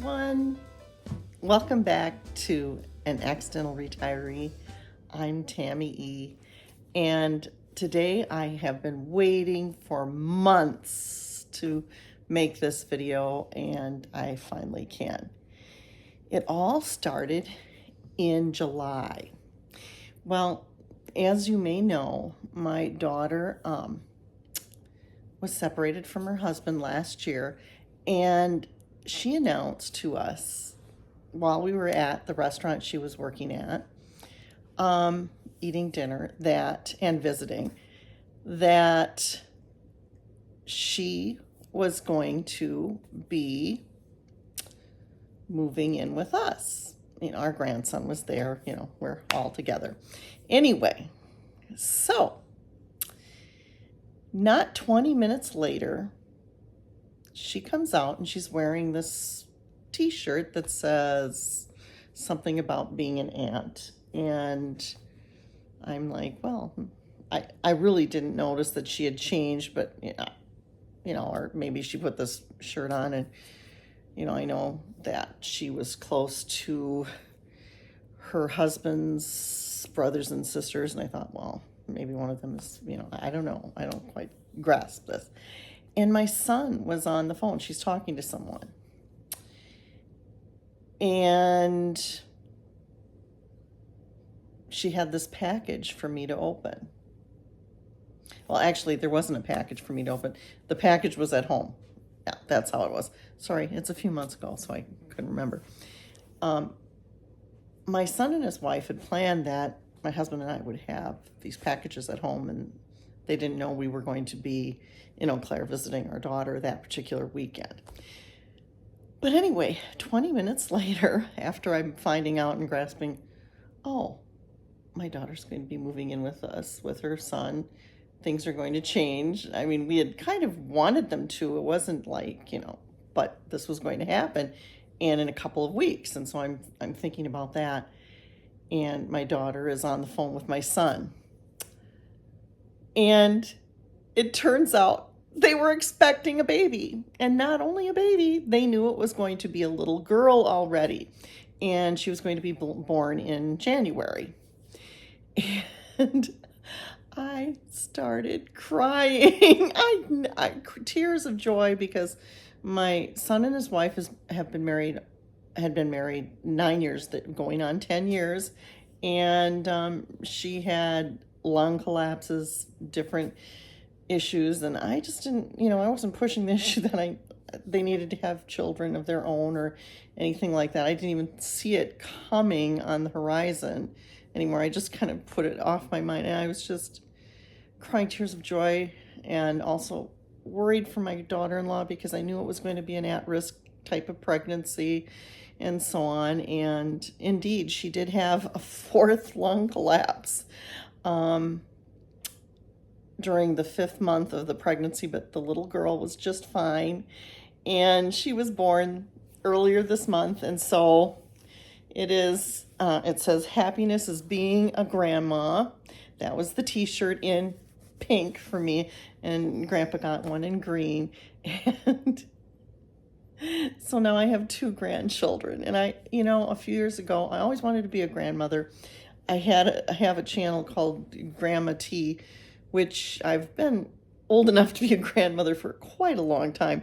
everyone. Welcome back to An Accidental Retiree. I'm Tammy E. And today I have been waiting for months to make this video, and I finally can. It all started in July. Well, as you may know, my daughter was separated from her husband last year, and she announced to us while we were at the restaurant she was working at, eating dinner and visiting, that she was going to be moving in with us. Our grandson was there, we're all together. Anyway, so not 20 minutes later, she comes out and she's wearing this t-shirt that says something about being an aunt. And I'm like, well, I really didn't notice that she had changed, but, or maybe she put this shirt on and, I know that she was close to her husband's brothers and sisters. And I thought, well, maybe one of them is, I don't know. I don't quite grasp this. And my son was on the phone. She's talking to someone. And she had this package for me to open. Well, actually, there wasn't a package for me to open. The package was at home. Yeah, that's how it was. Sorry, it's a few months ago, so I couldn't remember. My son and his wife had planned that my husband and I would have these packages at home, and they didn't know we were going to be in Eau Claire visiting our daughter that particular weekend. But anyway, 20 minutes later, after I'm finding out and grasping, oh, my daughter's going to be moving in with us, with her son. Things are going to change. I mean, we had kind of wanted them to. It wasn't like, but this was going to happen, and in a couple of weeks. And so I'm thinking about that. And my daughter is on the phone with my son. And it turns out they were expecting a baby. And not only a baby, they knew it was going to be a little girl already. And she was going to be born in January. And I started crying. I tears of joy, because my son and his wife had been married 9 years, going on 10 years. And she had lung collapses, different issues, and I just didn't, I wasn't pushing the issue that they needed to have children of their own or anything like that. I didn't even see it coming on the horizon anymore. I just kind of put it off my mind, and I was just crying tears of joy, and also worried for my daughter-in-law, because I knew it was going to be an at-risk type of pregnancy and so on. And indeed, she did have a fourth lung collapse during the 5th month of the pregnancy, but the little girl was just fine. And she was born earlier this month. And so it says, happiness is being a grandma. That was the t-shirt in pink for me, and Grandpa got one in green. And so now I have 2 grandchildren. And a few years ago, I always wanted to be a grandmother. I have a channel called Grandma T, which I've been old enough to be a grandmother for quite a long time.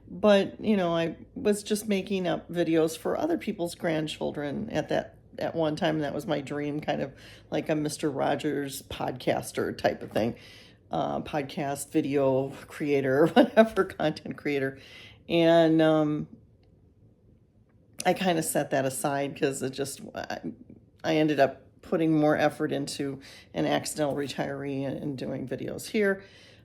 But, I was just making up videos for other people's grandchildren at one time. And that was my dream, kind of like a Mr. Rogers podcaster type of thing. Podcast, video creator, whatever, content creator. And I kind of set that aside, because I ended up putting more effort into An Accidental Retiree and doing videos here.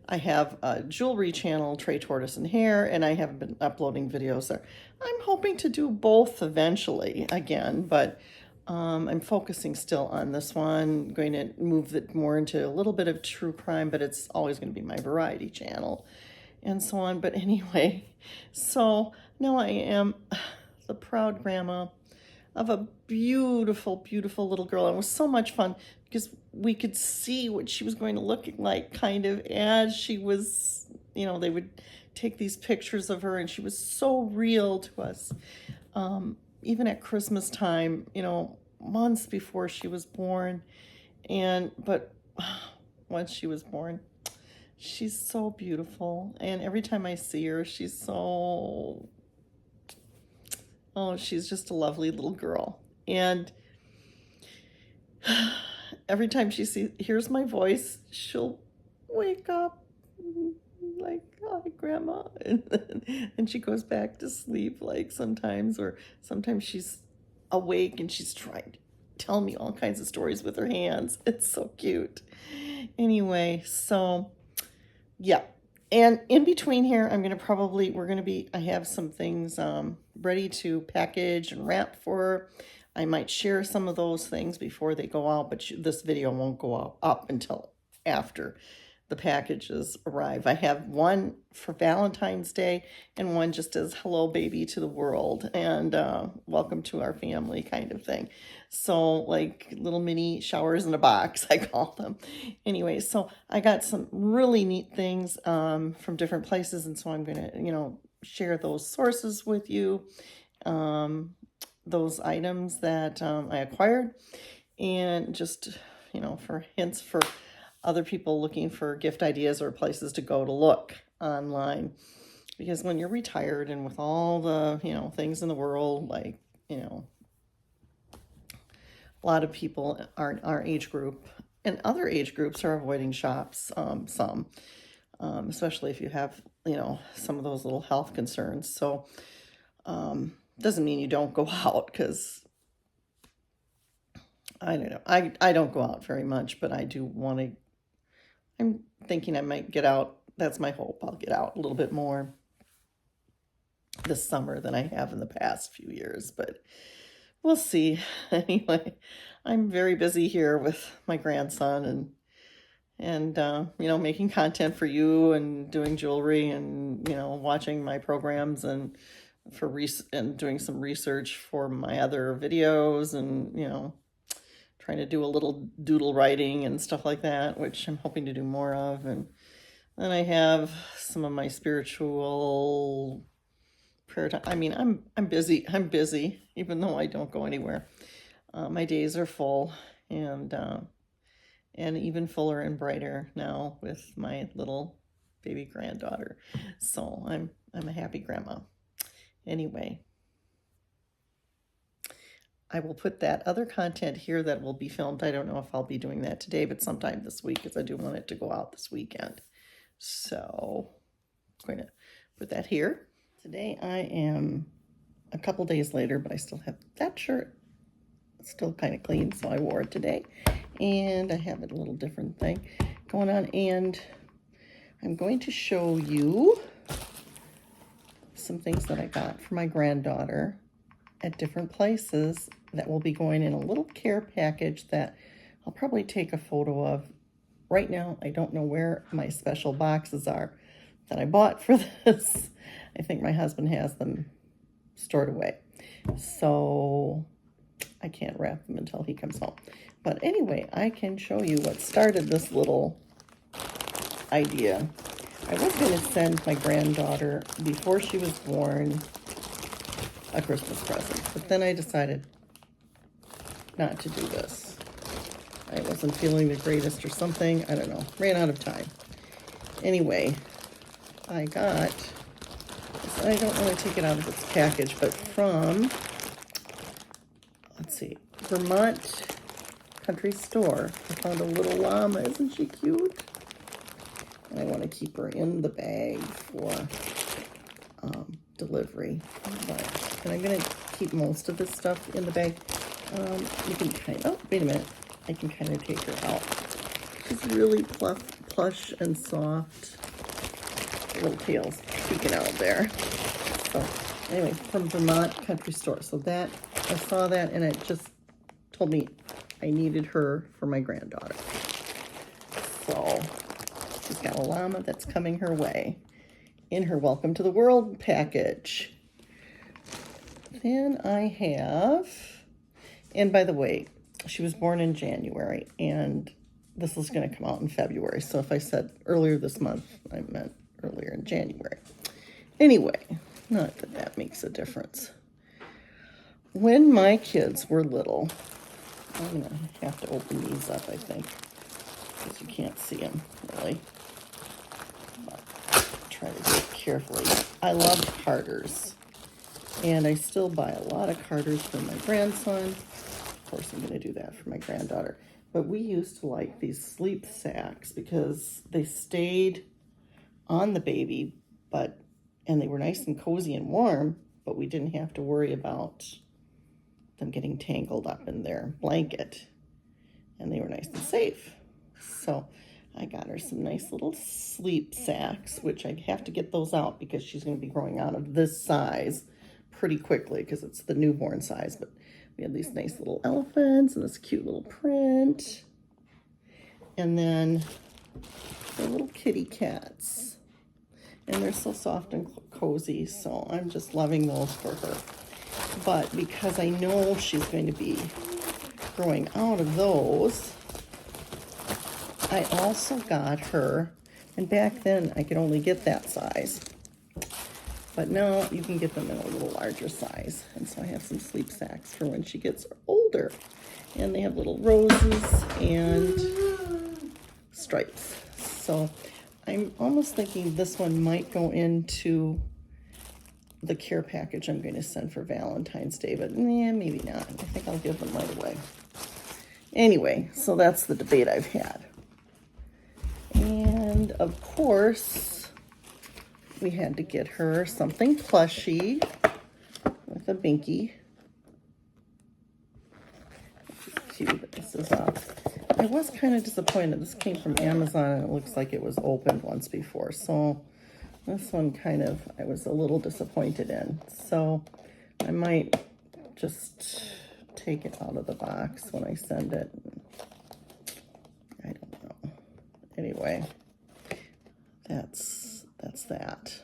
I have a jewelry channel, Trey Tortoise and Hair, and I have been uploading videos there. I'm hoping to do both eventually again, but I'm focusing still on this one. I'm going to move it more into a little bit of true crime, but it's always going to be my variety channel and so on. But anyway, so now I am the proud grandma of a beautiful, beautiful little girl. And it was so much fun, because we could see what she was going to look like kind of as she was, they would take these pictures of her, and she was so real to us. even at Christmas time, you know, months before she was born. But once she was born, she's so beautiful. And every time I see her, oh, she's just a lovely little girl. And every time she hears my voice, she'll wake up like, hi, Grandma. And she goes back to sleep, like sometimes, or sometimes she's awake and she's trying to tell me all kinds of stories with her hands. It's so cute. Anyway, so yeah. And in between here, I have some things ready to package and wrap for her. I might share some of those things before they go out, but this video won't go up until after the packages arrive. I have one for Valentine's Day and one just as hello baby to the world and welcome to our family kind of thing. So like little mini showers in a box, I call them. Anyway, so I got some really neat things from different places, and so I'm gonna, share those sources with you, those items that I acquired, and just, for hints for other people looking for gift ideas or places to go to look online. Because when you're retired and with all the, things in the world, like, a lot of people our age group and other age groups are avoiding shops, especially if you have, some of those little health concerns. So doesn't mean you don't go out, because I don't know. I don't go out very much, but I do want to. I'm thinking I might get out. That's my hope. I'll get out a little bit more this summer than I have in the past few years, but we'll see. Anyway, I'm very busy here with my grandson and making content for you and doing jewelry and, watching my programs and and doing some research for my other videos and, trying to do a little doodle writing and stuff like that, which I'm hoping to do more of. And then I have some of my spiritual prayer time. I mean, I'm busy. I'm busy, even though I don't go anywhere. My days are full, and even fuller and brighter now with my little baby granddaughter. So I'm a happy grandma. Anyway, I will put that other content here that will be filmed. I don't know if I'll be doing that today, but sometime this week, because I do want it to go out this weekend. So I'm going to put that here. Today I am a couple days later, but I still have that shirt. It's still kind of clean, so I wore it today. And I have a little different thing going on. And I'm going to show you some things that I got for my granddaughter at different places that will be going in a little care package that I'll probably take a photo of. Right now, I don't know where my special boxes are that I bought for this. I think my husband has them stored away, so I can't wrap them until he comes home. But anyway, I can show you what started this little idea. I was going to send my granddaughter, before she was born, a Christmas present, but then I decided not to do this. I wasn't feeling the greatest or something. I don't know. Ran out of time. Anyway, I got, I don't want to take it out of its package, but from, let's see, Vermont Country Store. I found a little llama. Isn't she cute? And I want to keep her in the bag for delivery. And I'm going to keep most of this stuff in the bag. You can wait a minute. I can kind of take her out. She's really plush and soft. Little tails peeking out there. So anyway, from Vermont Country Store. So that, I saw that and it just told me I needed her for my granddaughter. So she's got a llama that's coming her way in her Welcome to the World package. Then I have, and by the way, she was born in January, and this is going to come out in February. So if I said earlier this month, I meant earlier in January. Anyway, not that that makes a difference. when my kids were little, I'm going to have to open these up, I think, because you can't see them, really. But try to do it carefully. I loved Carters, and I still buy a lot of Carters for my grandson. Of course, I'm going to do that for my granddaughter. But we used to like these sleep sacks because they stayed on the baby, and they were nice and cozy and warm, but we didn't have to worry about them getting tangled up in their blanket, and they were nice and safe. So I got her some nice little sleep sacks, which I have to get those out because she's going to be growing out of this size pretty quickly because it's the newborn size. But we have these nice little elephants and this cute little print, and then the little kitty cats, and they're so soft and cozy, so I'm just loving those for her. But because I know she's going to be growing out of those, I also got her, and back then I could only get that size, but now you can get them in a little larger size. And so I have some sleep sacks for when she gets older, and they have little roses and stripes. So I'm almost thinking this one might go into the care package I'm going to send for Valentine's Day, but yeah, maybe not. I think I'll give them right away. Anyway, so that's the debate I've had. And of course, we had to get her something plushy with a binky. This is cute. This is I was kind of disappointed. This came from Amazon, and it looks like it was opened once before. So this one kind of, I was a little disappointed in. So I might just take it out of the box when I send it. I don't know. Anyway, that's that.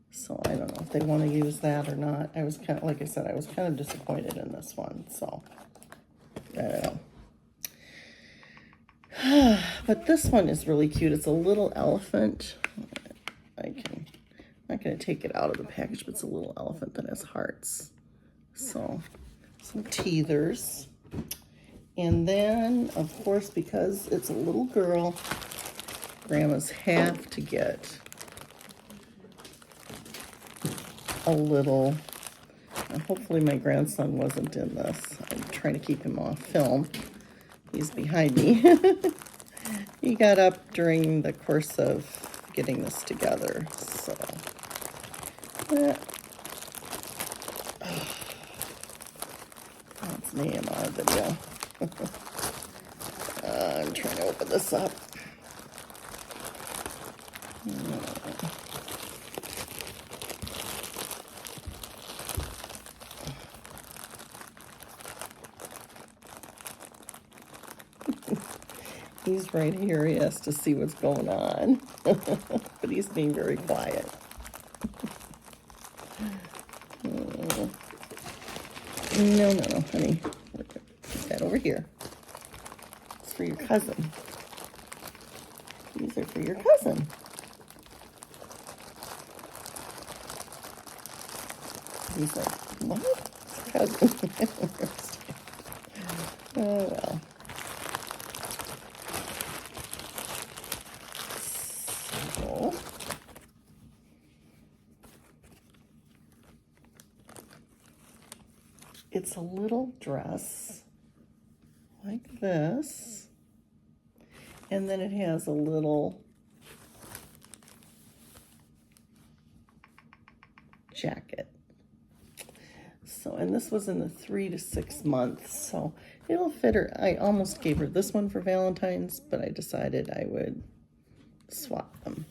So I don't know if they want to use that or not. I was kind of, like I said, I was kind of disappointed in this one. So I don't know. But this one is really cute. It's a little elephant. I'm not going to take it out of the package, but it's a little elephant that has hearts. So, some teethers. And then, of course, because it's a little girl, grandmas have to get a little, and hopefully my grandson wasn't in this. I'm trying to keep him off film. He's behind me. He got up during the course of getting this together, so that's an AMR video. I'm trying to open this up. He's right here. He has to see what's going on. But he's being very quiet. No, honey. Put that over here. It's for your cousin. These are for your cousin. He's like, what? Cousin. Oh, well. It's a little dress like this, and then it has a little jacket. So, and this was in the 3 to 6 months, so it'll fit her. I almost gave her this one for Valentine's, but I decided I would swap them.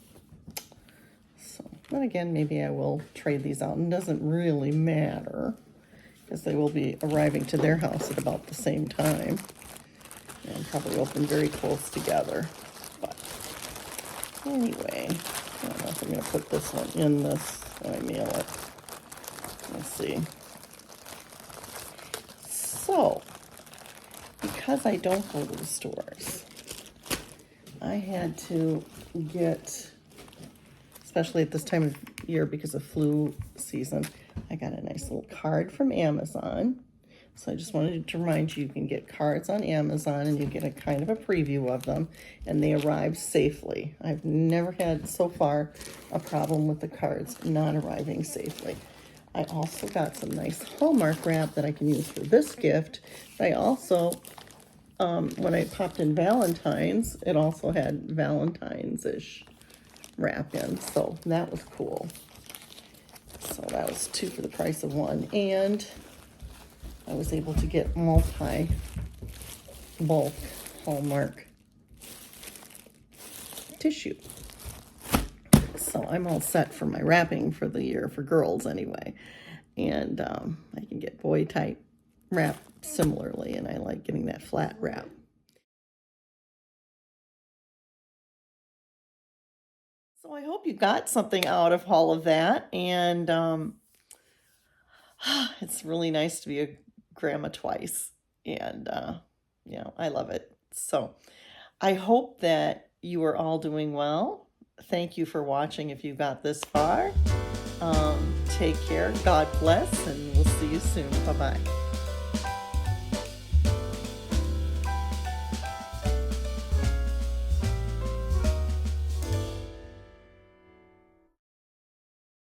So, but again, maybe I will trade these out, and it doesn't really matter, because they will be arriving to their house at about the same time, and probably open very close together. But anyway, I don't know if I'm going to put this one in this when I mail it. Let's see. So, because I don't go to the stores, I had to get, especially at this time of year because of flu season, I I got a nice little card from Amazon. So I just wanted to remind you, you can get cards on Amazon and you get a kind of a preview of them, and they arrive safely. I've never had so far a problem with the cards not arriving safely. I also got some nice Hallmark wrap that I can use for this gift. I also, when I popped in Valentine's, it also had Valentine's-ish wrap in, so that was cool. So that was 2 for the price of 1, and I was able to get multi-bulk Hallmark tissue. So I'm all set for my wrapping for the year for girls anyway. And I can get boy type wrap similarly, and I like getting that flat wrap. So I hope you got something out of all of that, and it's really nice to be a grandma twice, and you know, I love it. So I hope that you are all doing well. Thank you for watching if you got this far. Take care, God bless, and we'll see you soon. Bye-bye.